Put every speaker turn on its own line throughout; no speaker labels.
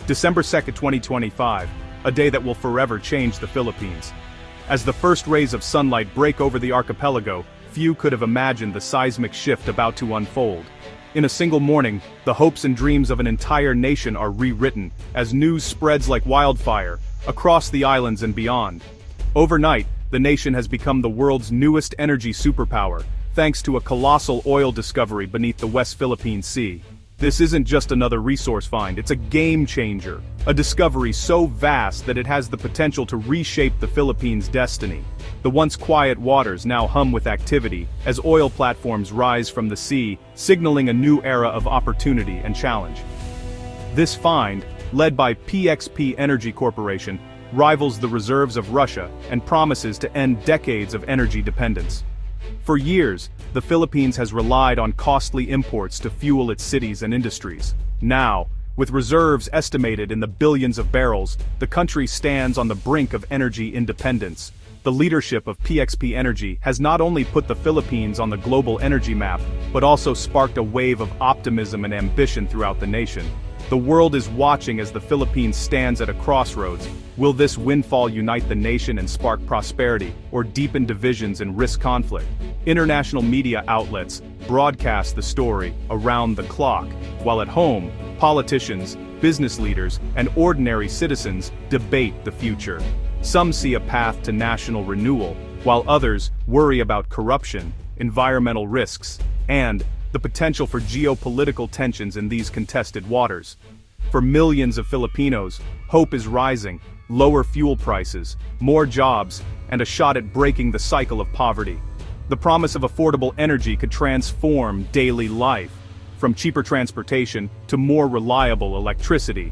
December 2nd, 2025, a day that will forever change the Philippines. As the first rays of sunlight break over the archipelago, few could have imagined the seismic shift about to unfold. In a single morning, the hopes and dreams of an entire nation are rewritten, as news spreads like wildfire, across the islands and beyond. Overnight, the nation has become the world's newest energy superpower, thanks to a colossal oil discovery beneath the West Philippine Sea. This isn't just another resource find, it's a game changer. A discovery so vast that it has the potential to reshape the Philippines' destiny. The once quiet waters now hum with activity, as oil platforms rise from the sea, signaling a new era of opportunity and challenge. This find, led by PXP Energy Corporation, rivals the reserves of Russia and promises to end decades of energy dependence. For years, the Philippines has relied on costly imports to fuel its cities and industries. Now, with reserves estimated in the billions of barrels, the country stands on the brink of energy independence. The leadership of PXP Energy has not only put the Philippines on the global energy map, but also sparked a wave of optimism and ambition throughout the nation. The world is watching as the Philippines stands at a crossroads. Will this windfall unite the nation and spark prosperity, or deepen divisions and risk conflict? International media outlets broadcast the story around the clock, while at home, politicians, business leaders, and ordinary citizens debate the future. Some see a path to national renewal, while others worry about corruption, environmental risks, and the potential for geopolitical tensions in these contested waters. For millions of Filipinos, hope is rising: lower fuel prices, more jobs, and a shot at breaking the cycle of poverty. The promise of affordable energy could transform daily life, from cheaper transportation to more reliable electricity.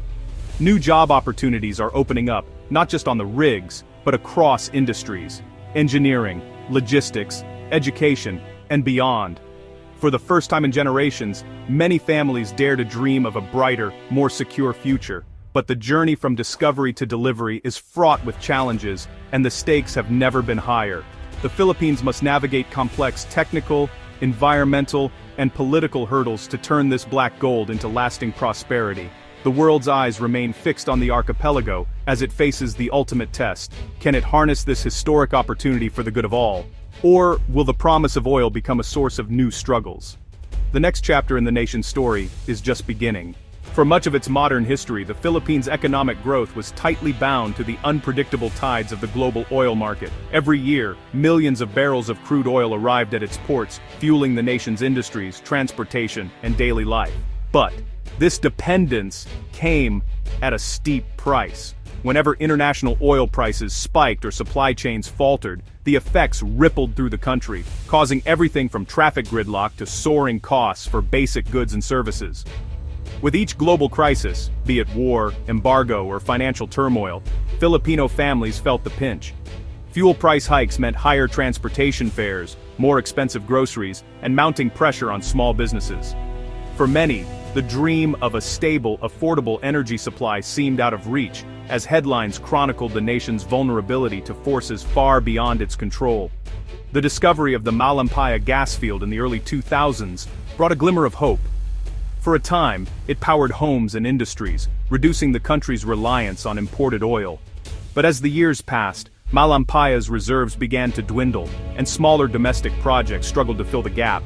New job opportunities are opening up, not just on the rigs, but across industries: engineering, logistics, education, and beyond. For the first time in generations, many families dare to dream of a brighter, more secure future. But the journey from discovery to delivery is fraught with challenges, and the stakes have never been higher. The Philippines must navigate complex technical, environmental, and political hurdles to turn this black gold into lasting prosperity. The world's eyes remain fixed on the archipelago as it faces the ultimate test. Can it harness this historic opportunity for the good of all? Or will the promise of oil become a source of new struggles? The next chapter in the nation's story is just beginning. For much of its modern history, the Philippines' economic growth was tightly bound to the unpredictable tides of the global oil market. Every year, millions of barrels of crude oil arrived at its ports, fueling the nation's industries, transportation, and daily life. But this dependence came at a steep price. Whenever international oil prices spiked or supply chains faltered, the effects rippled through the country, causing everything from traffic gridlock to soaring costs for basic goods and services. With each global crisis, be it war, embargo, or financial turmoil, Filipino families felt the pinch. Fuel price hikes meant higher transportation fares, more expensive groceries, and mounting pressure on small businesses. For many, the dream of a stable, affordable energy supply seemed out of reach, as headlines chronicled the nation's vulnerability to forces far beyond its control. The discovery of the Malampaya gas field in the early 2000s brought a glimmer of hope. For a time, it powered homes and industries, reducing the country's reliance on imported oil. But as the years passed, Malampaya's reserves began to dwindle, and smaller domestic projects struggled to fill the gap.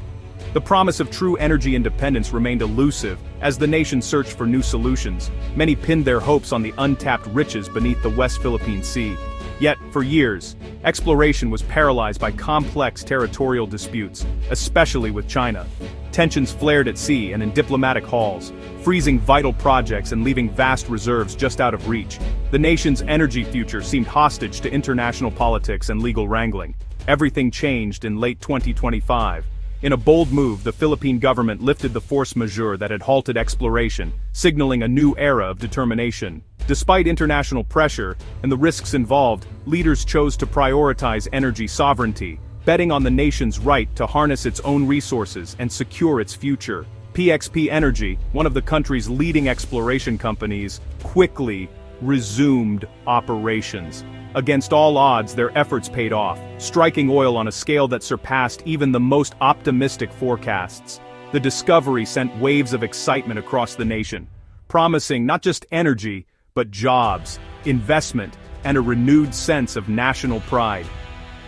The promise of true energy independence remained elusive as the nation searched for new solutions. Many pinned their hopes on the untapped riches beneath the West Philippine Sea. Yet, for years, exploration was paralyzed by complex territorial disputes, especially with China. Tensions flared at sea and in diplomatic halls, freezing vital projects and leaving vast reserves just out of reach. The nation's energy future seemed hostage to international politics and legal wrangling. Everything changed in late 2025. In a bold move, the Philippine government lifted the force majeure that had halted exploration, signaling a new era of determination. Despite international pressure and the risks involved, leaders chose to prioritize energy sovereignty, betting on the nation's right to harness its own resources and secure its future. PXP Energy, one of the country's leading exploration companies, quickly resumed operations. Against all odds, their efforts paid off, striking oil on a scale that surpassed even the most optimistic forecasts. The discovery sent waves of excitement across the nation. promising not just energy, but jobs, investment, and a renewed sense of national pride.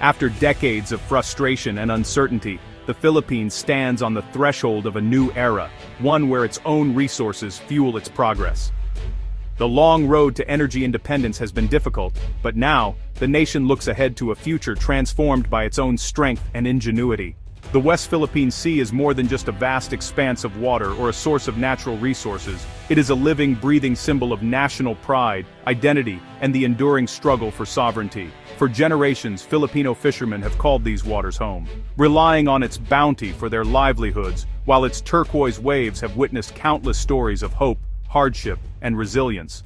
After decades of frustration and uncertainty, the Philippines stands on the threshold of a new era, one where its own resources fuel its progress. The long road to energy independence has been difficult, but now, the nation looks ahead to a future transformed by its own strength and ingenuity. The West Philippine Sea is more than just a vast expanse of water or a source of natural resources. It is a living, breathing symbol of national pride, identity, and the enduring struggle for sovereignty. For generations, Filipino fishermen have called these waters home, relying on its bounty for their livelihoods, while its turquoise waves have witnessed countless stories of hope, hardship, and resilience.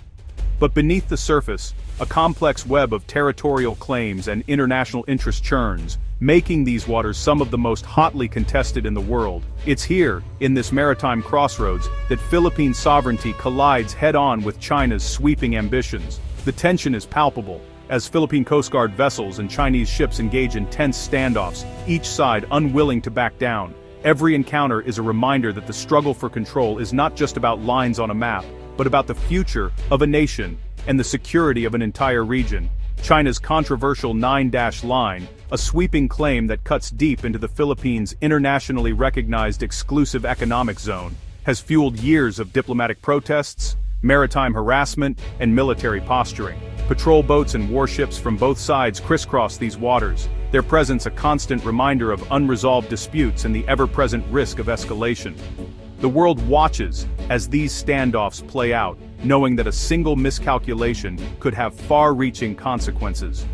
But beneath the surface, a complex web of territorial claims and international interest churns, making these waters some of the most hotly contested in the world. It's here, in this maritime crossroads, that Philippine sovereignty collides head-on with China's sweeping ambitions. The tension is palpable, as Philippine Coast Guard vessels and Chinese ships engage in tense standoffs, each side unwilling to back down. Every encounter is a reminder that the struggle for control is not just about lines on a map, but about the future of a nation and the security of an entire region. China's controversial 9-line, a sweeping claim that cuts deep into the Philippines' internationally recognized exclusive economic zone, has fueled years of diplomatic protests, maritime harassment, and military posturing. Patrol boats and warships from both sides crisscross these waters, their presence a constant reminder of unresolved disputes and the ever-present risk of escalation. The world watches as these standoffs play out, knowing that a single miscalculation could have far-reaching consequences.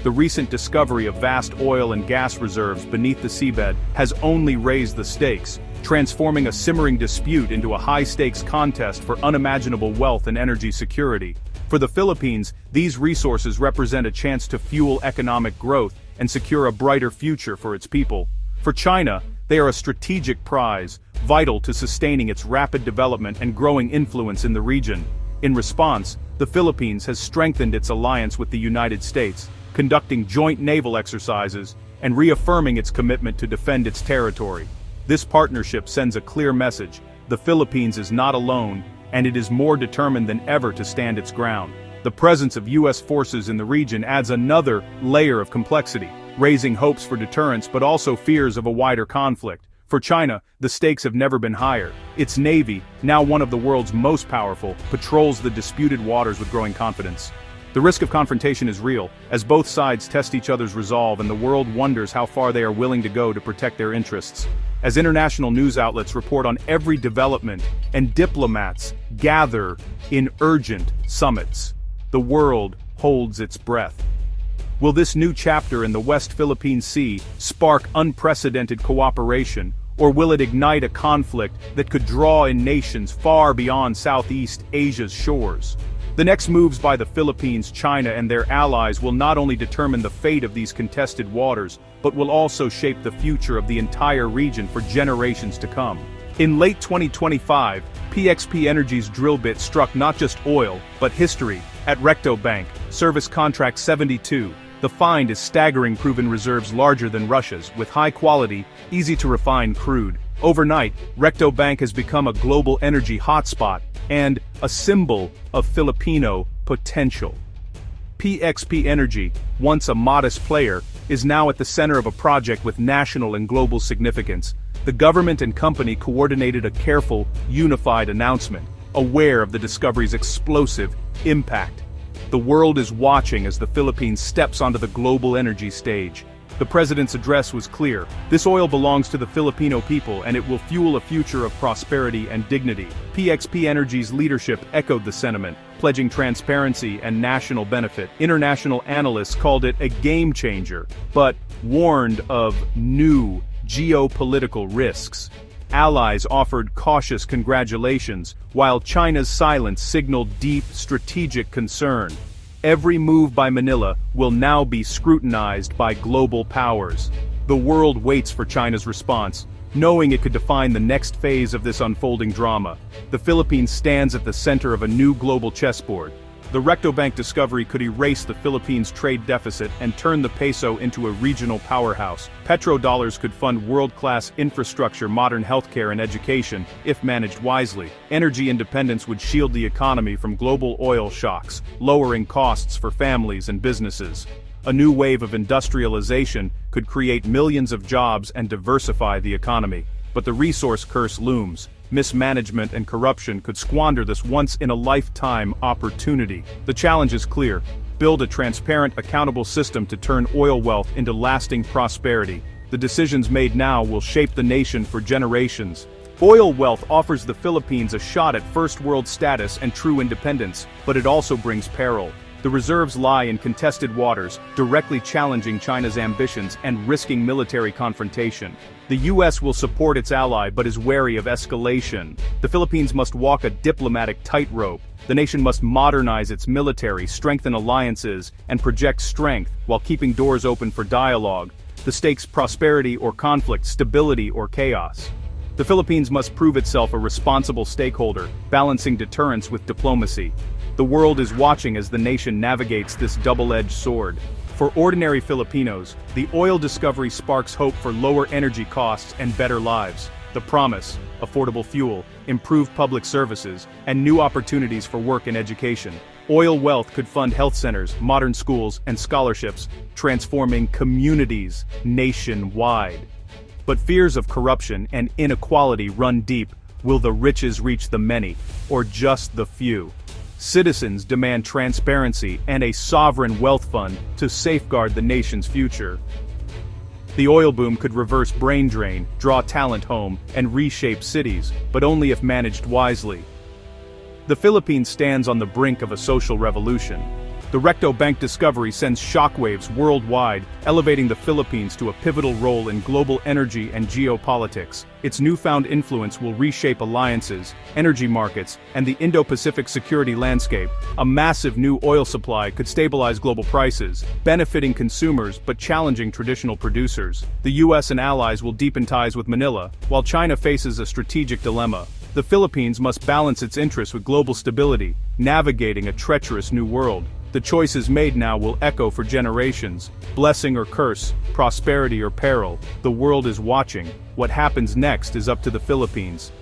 The recent discovery of vast oil and gas reserves beneath the seabed has only raised the stakes, transforming a simmering dispute into a high-stakes contest for unimaginable wealth and energy security. For the Philippines, these resources represent a chance to fuel economic growth and secure a brighter future for its people. For China, they are a strategic prize, vital to sustaining its rapid development and growing influence in the region. In response, the Philippines has strengthened its alliance with the United States, conducting joint naval exercises and reaffirming its commitment to defend its territory. This partnership sends a clear message: the Philippines is not alone, and it is more determined than ever to stand its ground. The presence of U.S. forces in the region adds another layer of complexity, raising hopes for deterrence but also fears of a wider conflict. For China, the stakes have never been higher. Its navy, now one of the world's most powerful, patrols the disputed waters with growing confidence. The risk of confrontation is real, as both sides test each other's resolve and the world wonders how far they are willing to go to protect their interests. As international news outlets report on every development and diplomats gather in urgent summits, the world holds its breath. Will this new chapter in the West Philippine Sea spark unprecedented cooperation, or will it ignite a conflict that could draw in nations far beyond Southeast Asia's shores? The next moves by the Philippines, China, and their allies will not only determine the fate of these contested waters, but will also shape the future of the entire region for generations to come. In late 2025, PXP Energy's drill bit struck not just oil, but history, at Recto Bank, Service Contract 72. The find is staggering proven reserves larger than Russia's, with high-quality, easy-to-refine crude. Overnight, Recto Bank has become a global energy hotspot and a symbol of Filipino potential. PXP Energy, once a modest player, is now at the center of a project with national and global significance. The government and company coordinated a careful, unified announcement, aware of the discovery's explosive impact. The world is watching as the Philippines steps onto the global energy stage. The president's address was clear: this oil belongs to the Filipino people and it will fuel a future of prosperity and dignity. PXP Energy's leadership echoed the sentiment, pledging transparency and national benefit. International analysts called it a game changer, but warned of new geopolitical risks. Allies offered cautious congratulations, while China's silence signaled deep strategic concern. Every move by Manila will now be scrutinized by global powers. The world waits for China's response, knowing it could define the next phase of this unfolding drama. The Philippines stands at the center of a new global chessboard. The Rectobank discovery could erase the Philippines' trade deficit and turn the peso into a regional powerhouse. Petrodollars could fund world-class infrastructure, modern healthcare, and education, if managed wisely. Energy independence would shield the economy from global oil shocks, lowering costs for families and businesses. A new wave of industrialization could create millions of jobs and diversify the economy. But the resource curse looms. Mismanagement and corruption could squander this once-in-a-lifetime opportunity. The challenge is clear. Build a transparent, accountable system to turn oil wealth into lasting prosperity. The decisions made now will shape the nation for generations. Oil wealth offers the Philippines a shot at first-world status and true independence, but it also brings peril. The reserves lie in contested waters, directly challenging China's ambitions and risking military confrontation. The U.S. will support its ally but is wary of escalation. The Philippines must walk a diplomatic tightrope. The nation must modernize its military, strengthen alliances, and project strength while keeping doors open for dialogue. The stakes: prosperity or conflict, stability or chaos. The Philippines must prove itself a responsible stakeholder, balancing deterrence with diplomacy. The world is watching as the nation navigates this double-edged sword. For ordinary Filipinos, the oil discovery sparks hope for lower energy costs and better lives. The promise: affordable fuel, improved public services, and new opportunities for work and education. Oil wealth could fund health centers, modern schools, and scholarships, transforming communities nationwide. But fears of corruption and inequality run deep. Will the riches reach the many, or just the few? Citizens demand transparency and a sovereign wealth fund to safeguard the nation's future. The oil boom could reverse brain drain, draw talent home, and reshape cities, but only if managed wisely. The Philippines stands on the brink of a social revolution. The Rectobank discovery sends shockwaves worldwide, elevating the Philippines to a pivotal role in global energy and geopolitics. Its newfound influence will reshape alliances, energy markets, and the Indo-Pacific security landscape. A massive new oil supply could stabilize global prices, benefiting consumers but challenging traditional producers. The U.S. and allies will deepen ties with Manila, while China faces a strategic dilemma. The Philippines must balance its interests with global stability, navigating a treacherous new world. The choices made now will echo for generations. Blessing or curse, prosperity or peril, the world is watching. What happens next is up to the Philippines.